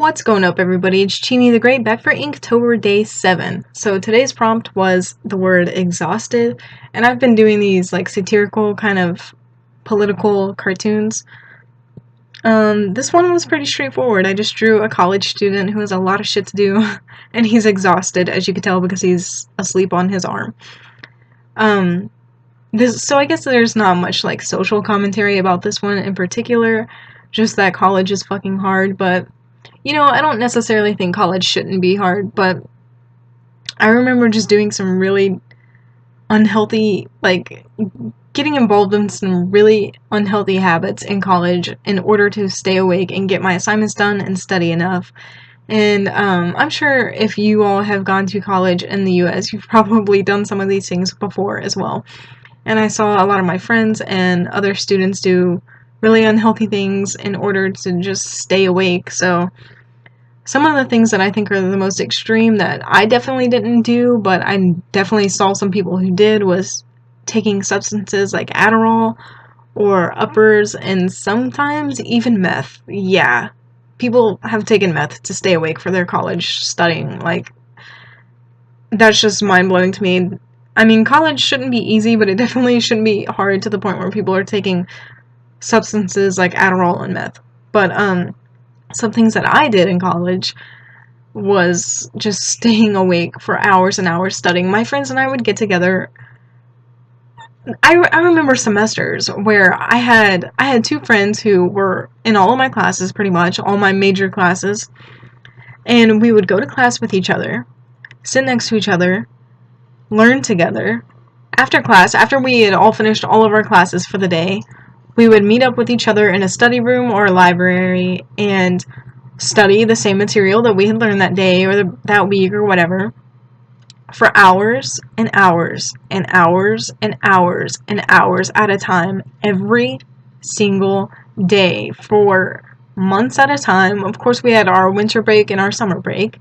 What's going up, everybody? It's Chini the Great back for Inktober Day 7. So today's prompt was the word exhausted, and I've been doing these like satirical kind of political cartoons. This one was pretty straightforward. I just drew a college student who has a lot of shit to do, and he's exhausted, as you can tell, because he's asleep on his arm. So I guess there's not much like social commentary about this one in particular, just that college is fucking hard, but I don't necessarily think college shouldn't be hard, but I remember just doing some really unhealthy, like, getting involved in some really unhealthy habits in college in order to stay awake and get my assignments done and study enough. And I'm sure if you all have gone to college in the US, you've probably done some of these things before as well. And I saw a lot of my friends and other students do really unhealthy things in order to just stay awake. So some of the things that I think are the most extreme that I definitely didn't do, but I definitely saw some people who did, was taking substances like Adderall or uppers and sometimes even meth. Yeah, people have taken meth to stay awake for their college studying. Like, that's just mind-blowing to me. I mean, college shouldn't be easy, but it definitely shouldn't be hard to the point where people are taking substances like Adderall and meth. But some things that I did in college was just staying awake for hours and hours studying. My friends and I would get together. I remember semesters where I had two friends who were in all of my classes, pretty much all my major classes, and we would go to class with each other, sit next to each other, learn together. After class, after we had all finished all of our classes for the day, we would meet up with each other in a study room or a library and study the same material that we had learned that day or that week or whatever for hours and hours and hours and hours and hours at a time, every single day for months at a time. Of course, we had our winter break and our summer break,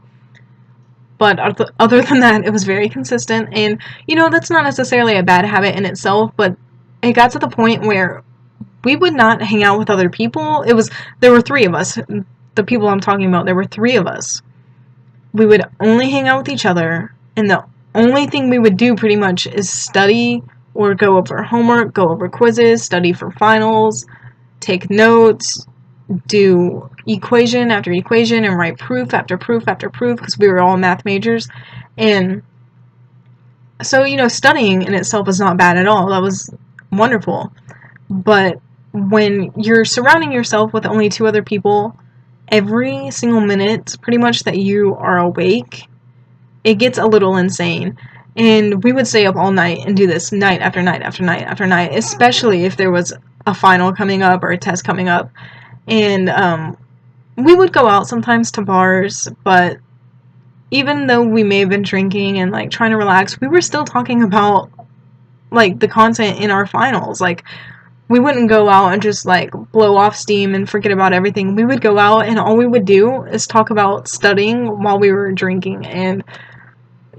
but other than that, it was very consistent. And that's not necessarily a bad habit in itself, but it got to the point where we would not hang out with other people. There were three of us. The people I'm talking about, there were three of us. We would only hang out with each other, and the only thing we would do pretty much is study or go over homework, go over quizzes, study for finals, take notes, do equation after equation, and write proof after proof after proof, because we were all math majors. And so, studying in itself is not bad at all. That was wonderful. But when you're surrounding yourself with only two other people, every single minute, pretty much, that you are awake, it gets a little insane. And we would stay up all night and do this night after night after night after night, especially if there was a final coming up or a test coming up. And we would go out sometimes to bars, but even though we may have been drinking and like trying to relax, we were still talking about like the content in our finals. Like, we wouldn't go out and just like blow off steam and forget about everything. We would go out and all we would do is talk about studying while we were drinking, and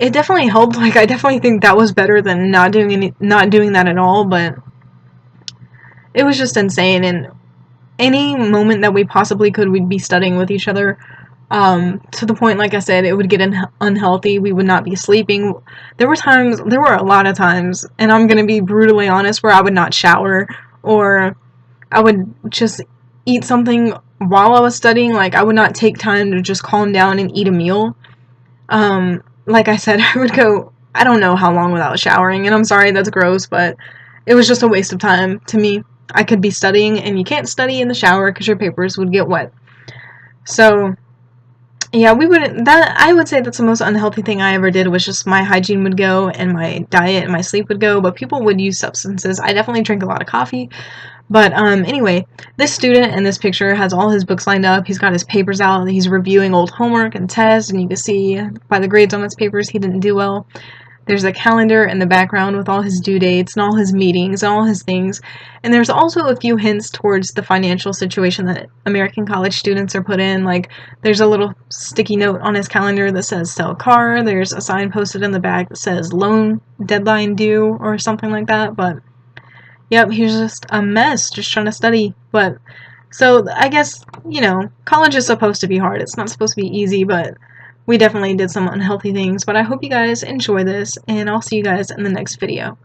it definitely helped. Like, I definitely think that was better than not doing that at all, but it was just insane. And any moment that we possibly could, we'd be studying with each other, to the point, like I said, it would get unhealthy. We would not be sleeping. There were a lot of times, and I'm gonna be brutally honest, where I would not shower, or I would just eat something while I was studying. Like, I would not take time to just calm down and eat a meal. Like I said, I would go, I don't know how long without showering, and I'm sorry, that's gross, but it was just a waste of time to me. I could be studying, and you can't study in the shower because your papers would get wet. So yeah, I would say that's the most unhealthy thing I ever did, was just my hygiene would go, and my diet and my sleep would go, but people would use substances. I definitely drink a lot of coffee, but anyway, this student in this picture has all his books lined up. He's got his papers out, he's reviewing old homework and tests, and you can see by the grades on his papers he didn't do well. There's a calendar in the background with all his due dates and all his meetings and all his things. And there's also a few hints towards the financial situation that American college students are put in. Like, there's a little sticky note on his calendar that says sell car. There's a sign posted in the back that says loan deadline due or something like that. But, yep, he's just a mess, just trying to study. But So I guess, you know, college is supposed to be hard. It's not supposed to be easy, but we definitely did some unhealthy things. But I hope you guys enjoy this, and I'll see you guys in the next video.